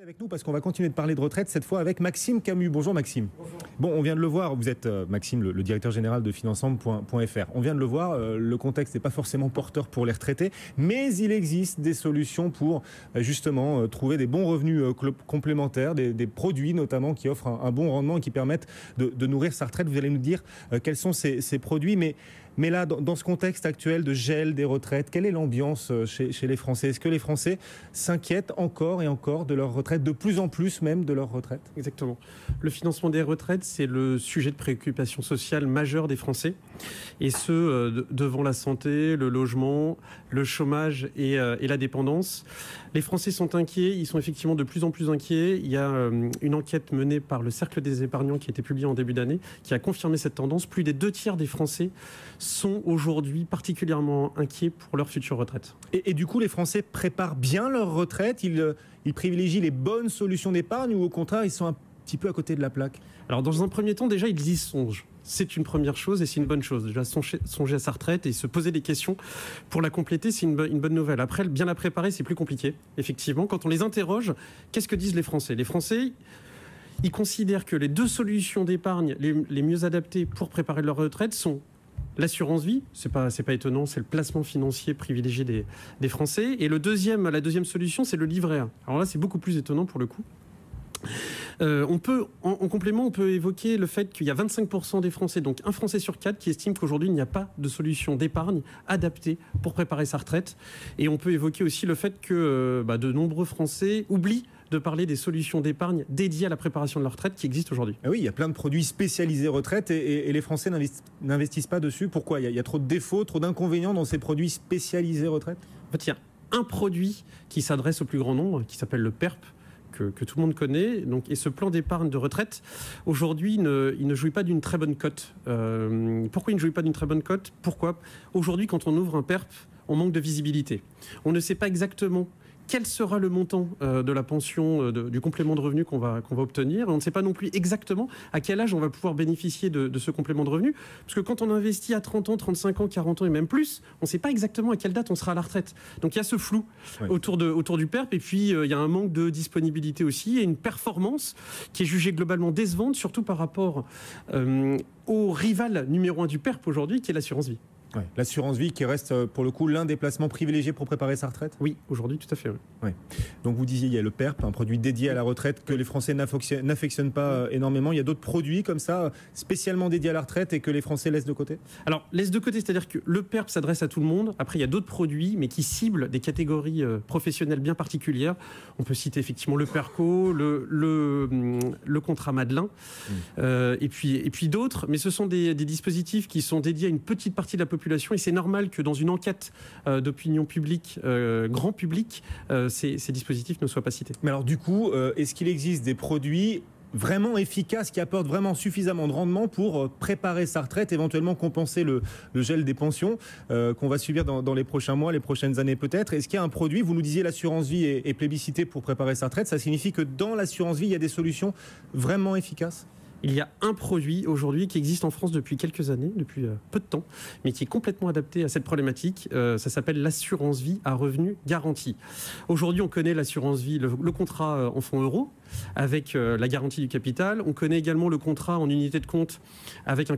Avec nous parce qu'on va continuer de parler de retraite, cette fois avec Maxime Camus. Bonjour Maxime. Bonjour. Bon, on vient de le voir, vous êtes Maxime, le directeur général de Financensemble.fr. On vient de le voir, le contexte n'est pas forcément porteur pour les retraités, mais il existe des solutions pour justement trouver des bons revenus complémentaires, des produits notamment qui offrent un bon rendement et qui permettent de nourrir sa retraite. Vous allez nous dire quels sont ces produits, mais là, dans ce contexte actuel de gel des retraites, quelle est l'ambiance chez les Français? Est-ce que les Français s'inquiètent encore et encore de leur retraite, de plus en plus même de leur retraite? Exactement. Le financement des retraites, c'est le sujet de préoccupation sociale majeur des Français. Et ce, devant la santé, le logement, le chômage et la dépendance. Les Français sont inquiets, ils sont effectivement de plus en plus inquiets. Il y a une enquête menée par le Cercle des épargnants qui a été publiée en début d'année, qui a confirmé cette tendance. Plus des 2/3 des Français sont aujourd'hui particulièrement inquiets pour leur future retraite. Et du coup, les Français préparent bien leur retraite, ils privilégient les bonnes solutions d'épargne ou au contraire, ils sont un petit peu à côté de la plaque? Alors dans un premier temps, déjà, ils y songent. C'est une première chose et c'est une bonne chose. Déjà, songer à sa retraite et se poser des questions pour la compléter, c'est une bonne nouvelle. Après, bien la préparer, c'est plus compliqué. Effectivement, quand on les interroge, qu'est-ce que disent les Français? Les Français, ils considèrent que les deux solutions d'épargne les mieux adaptées pour préparer leur retraite sont l'assurance vie, c'est pas étonnant, c'est le placement financier privilégié des Français. Et la deuxième solution, c'est le livret A. Alors là, c'est beaucoup plus étonnant pour le coup. En complément, on peut évoquer le fait qu'il y a 25% des Français, donc un Français sur 4, qui estiment qu'aujourd'hui, il n'y a pas de solution d'épargne adaptée pour préparer sa retraite. Et on peut évoquer aussi le fait que de nombreux Français oublient de parler des solutions d'épargne dédiées à la préparation de leur retraite qui existent aujourd'hui. Ah oui, il y a plein de produits spécialisés retraite et les Français n'investissent pas dessus. Pourquoi? Il y a trop de défauts, trop d'inconvénients dans ces produits spécialisés retraite? En fait, il y a un produit qui s'adresse au plus grand nombre, qui s'appelle le PERP, que tout le monde connaît. Donc, et ce plan d'épargne de retraite, aujourd'hui, il ne jouit pas d'une très bonne cote. Pourquoi il ne jouit pas d'une très bonne cote? Pourquoi? Aujourd'hui, quand on ouvre un PERP, on manque de visibilité. On ne sait pas exactement quel sera le montant de la pension, du complément de revenu qu'on va obtenir. Et on ne sait pas non plus exactement à quel âge on va pouvoir bénéficier de ce complément de revenu. Parce que quand on investit à 30 ans, 35 ans, 40 ans et même plus, on ne sait pas exactement à quelle date on sera à la retraite. Donc il y a ce flou autour du PERP. Et puis il y a un manque de disponibilité aussi et une performance qui est jugée globalement décevante, surtout par rapport au rival numéro 1 du PERP aujourd'hui, qui est l'assurance vie. Ouais. L'assurance vie qui reste pour le coup l'un des placements privilégiés pour préparer sa retraite? Oui, aujourd'hui tout à fait. Oui. Ouais. Donc vous disiez il y a le PERP, un produit dédié à la retraite que les Français n'affectionnent pas énormément. Il y a d'autres produits comme ça spécialement dédiés à la retraite et que les Français laissent de côté? Alors laissent de côté, c'est-à-dire que le PERP s'adresse à tout le monde. Après il y a d'autres produits mais qui ciblent des catégories professionnelles bien particulières. On peut citer effectivement le PERCO, le contrat Madelin et puis d'autres. Mais ce sont des dispositifs qui sont dédiés à une petite partie de la population et c'est normal que dans une enquête d'opinion publique, grand public, ces dispositifs ne soient pas cités. Mais alors du coup, est-ce qu'il existe des produits vraiment efficaces qui apportent vraiment suffisamment de rendement pour préparer sa retraite, éventuellement compenser le gel des pensions qu'on va subir dans les prochains mois, les prochaines années peut-être? Est-ce qu'il y a un produit, vous nous disiez l'assurance vie est plébiscitée pour préparer sa retraite, ça signifie que dans l'assurance vie, il y a des solutions vraiment efficaces? Il y a un produit aujourd'hui qui existe en France depuis quelques années, depuis peu de temps, mais qui est complètement adapté à cette problématique. Ça s'appelle l'assurance vie à revenu garanti. Aujourd'hui, on connaît l'assurance vie, le contrat en fonds euros, avec la garantie du capital. On connaît également le contrat en unité de compte, avec un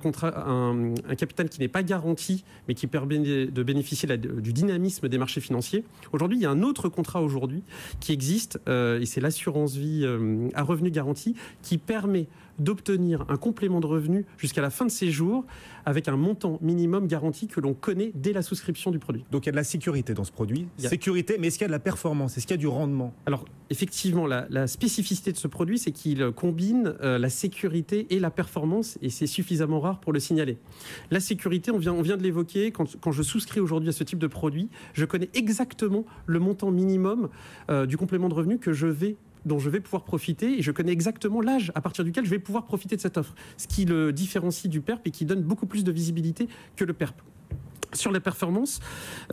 capital qui n'est pas garanti, mais qui permet de bénéficier du dynamisme des marchés financiers. Aujourd'hui, il y a un autre contrat qui existe, et c'est l'assurance vie à revenu garanti, qui permet d'obtenir un complément de revenu jusqu'à la fin de ses jours avec un montant minimum garanti que l'on connaît dès la souscription du produit. Donc il y a de la sécurité dans ce produit. Sécurité, mais est-ce qu'il y a de la performance? Est-ce qu'il y a du rendement? Alors effectivement, la spécificité de ce produit, c'est qu'il combine la sécurité et la performance et c'est suffisamment rare pour le signaler. La sécurité, on vient de l'évoquer, quand je souscris aujourd'hui à ce type de produit, je connais exactement le montant minimum du complément de revenu dont je vais pouvoir profiter et je connais exactement l'âge à partir duquel je vais pouvoir profiter de cette offre. Ce qui le différencie du PERP et qui donne beaucoup plus de visibilité que le PERP. Sur la performance,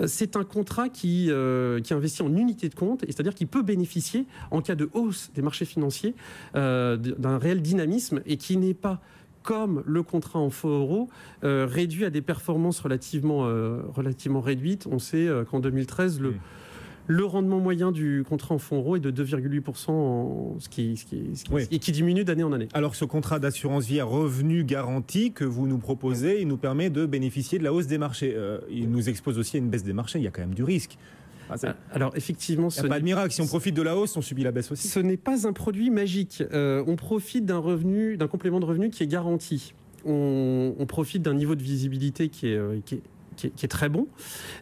c'est un contrat qui investit en unité de compte, c'est-à-dire qu'il peut bénéficier, en cas de hausse des marchés financiers, d'un réel dynamisme et qui n'est pas comme le contrat en fonds euros, réduit à des performances relativement réduites. On sait qu'en 2013, Le rendement moyen du contrat en fonds euros est de 2,8%, et qui diminue d'année en année. Alors ce contrat d'assurance vie à revenu garanti que vous nous proposez, il nous permet de bénéficier de la hausse des marchés. Il nous expose aussi à une baisse des marchés, il y a quand même du risque. Alors effectivement, il n'y a pas de miracle. Si on profite de la hausse, on subit la baisse aussi. Ce n'est pas un produit magique. On profite d'un complément de revenu qui est garanti. On profite d'un niveau de visibilité qui est très bon.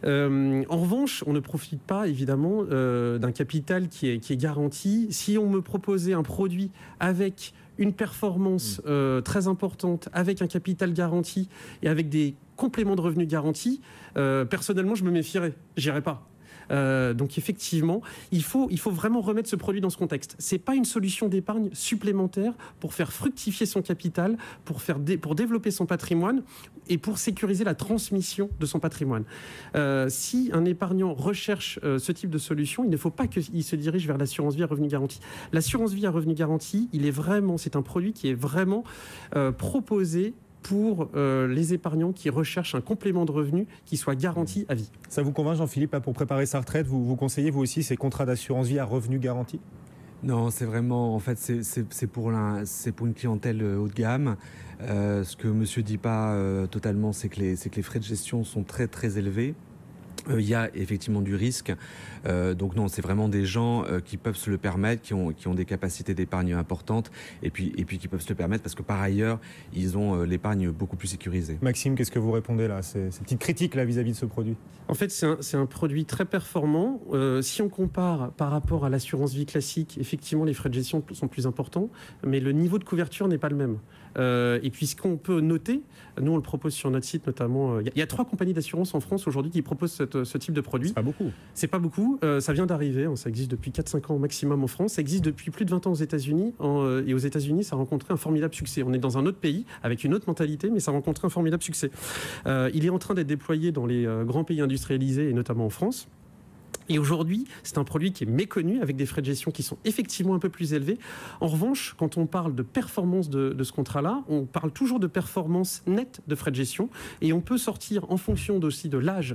En revanche, on ne profite pas évidemment d'un capital qui est garanti. Si on me proposait un produit avec une performance très importante, avec un capital garanti et avec des compléments de revenus garantis, personnellement, je me méfierais. J'irais pas. Donc effectivement, il faut vraiment remettre ce produit dans ce contexte. C'est pas une solution d'épargne supplémentaire pour faire fructifier son capital, pour développer son patrimoine et pour sécuriser la transmission de son patrimoine. Si un épargnant recherche ce type de solution, il ne faut pas qu'il se dirige vers l'assurance vie à revenu garanti. L'assurance vie à revenu garanti, c'est un produit qui est vraiment proposé pour les épargnants qui recherchent un complément de revenu qui soit garanti à vie. Ça vous convainc, Jean-Philippe, pour préparer sa retraite, vous conseillez vous aussi ces contrats d'assurance vie à revenu garanti? Non, c'est vraiment, en fait, c'est pour une clientèle haut de gamme. Ce que monsieur dit pas totalement, c'est que les frais de gestion sont très très élevés. Il y a effectivement du risque. Donc non, c'est vraiment des gens qui peuvent se le permettre, qui ont des capacités d'épargne importantes et puis qui peuvent se le permettre parce que par ailleurs, ils ont l'épargne beaucoup plus sécurisée. Maxime, qu'est-ce que vous répondez là, ces petites critiques là vis-à-vis de ce produit? En fait, c'est un produit très performant. Si on compare par rapport à l'assurance vie classique, effectivement, les frais de gestion sont plus importants, mais le niveau de couverture n'est pas le même. Et puis ce qu'on peut noter, nous on le propose sur notre site notamment, il y a 3 compagnies d'assurance en France aujourd'hui qui proposent ce type de produit. C'est pas beaucoup. C'est pas beaucoup, ça vient d'arriver, ça existe depuis 4-5 ans au maximum en France, ça existe depuis plus de 20 ans aux États-Unis, et aux États-Unis ça a rencontré un formidable succès. On est dans un autre pays, avec une autre mentalité, mais ça a rencontré un formidable succès. Il est en train d'être déployé dans les grands pays industrialisés, et notamment en France. Et aujourd'hui, c'est un produit qui est méconnu, avec des frais de gestion qui sont effectivement un peu plus élevés. En revanche, quand on parle de performance de ce contrat-là, on parle toujours de performance nette de frais de gestion, et on peut sortir en fonction aussi de l'âge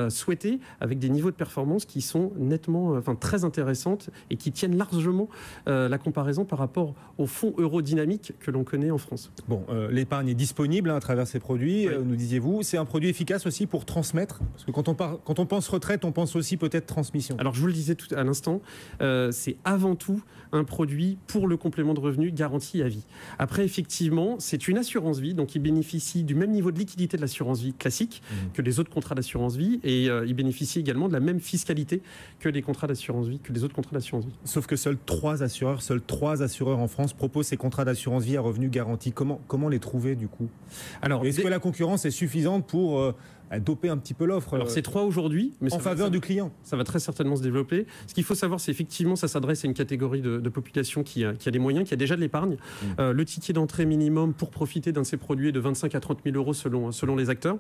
souhaité, avec des niveaux de performance qui sont nettement, très intéressantes, et qui tiennent largement la comparaison par rapport aux fonds eurodynamiques que l'on connaît en France. Bon, l'épargne est disponible à travers ces produits, nous disiez-vous. C'est un produit efficace aussi pour transmettre, parce que quand on pense retraite, on pense aussi peut-être transmission. Alors je vous le disais tout à l'instant, c'est avant tout un produit pour le complément de revenu garanti à vie. Après, effectivement, c'est une assurance vie, donc il bénéficie du même niveau de liquidité de l'assurance vie classique que les autres contrats d'assurance vie, et il bénéficie également de la même fiscalité que les contrats d'assurance vie, que les autres contrats d'assurance vie. Sauf que seuls 3 assureurs en France proposent ces contrats d'assurance vie à revenu garanti. Comment les trouver du coup? Alors, est-ce que la concurrence est suffisante pour doper un petit peu l'offre? Alors c'est 3 aujourd'hui, mais en faveur du client. Ça va très certainement se développer. Ce qu'il faut savoir, c'est effectivement, ça s'adresse à une catégorie de population qui a les moyens, qui a déjà de l'épargne. Le ticket d'entrée minimum pour profiter d'un de ces produits est de 25 à 30 000 euros selon les acteurs.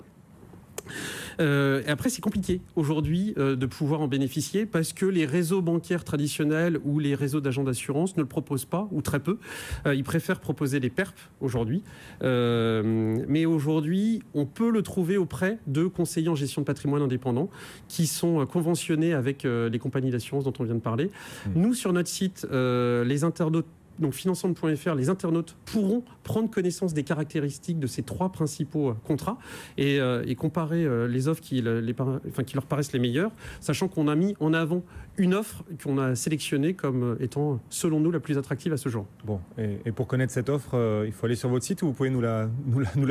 Et après, c'est compliqué aujourd'hui de pouvoir en bénéficier parce que les réseaux bancaires traditionnels ou les réseaux d'agents d'assurance ne le proposent pas, ou très peu. Ils préfèrent proposer des PERP aujourd'hui. Mais aujourd'hui, on peut le trouver auprès de conseillers en gestion de patrimoine indépendants qui sont conventionnés avec les compagnies d'assurance dont on vient de parler. Nous, sur notre site, les internautes, donc finançante.fr, les internautes pourront prendre connaissance des caractéristiques de ces 3 principaux contrats et comparer les offres qui leur paraissent les meilleures, sachant qu'on a mis en avant une offre qu'on a sélectionnée comme étant, selon nous, la plus attractive à ce jour. Bon, et pour connaître cette offre, il faut aller sur votre site, ou vous pouvez nous la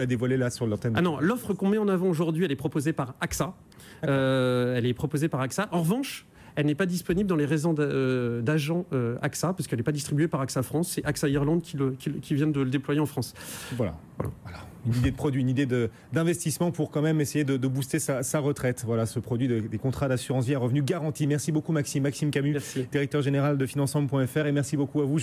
dévoiler là sur l'antenne? Ah non, l'offre qu'on met en avant aujourd'hui, elle est proposée par AXA. En revanche, elle n'est pas disponible dans les réseaux d'agents AXA, parce qu'elle n'est pas distribuée par AXA France. C'est AXA Irlande qui vient de le déployer en France. Voilà. Une idée de produit, une idée d'investissement pour quand même essayer de booster sa retraite. Voilà, ce produit des contrats d'assurance vie à revenu garanti. Merci beaucoup Maxime Camus, directeur général de finançante.fr, et merci beaucoup à vous.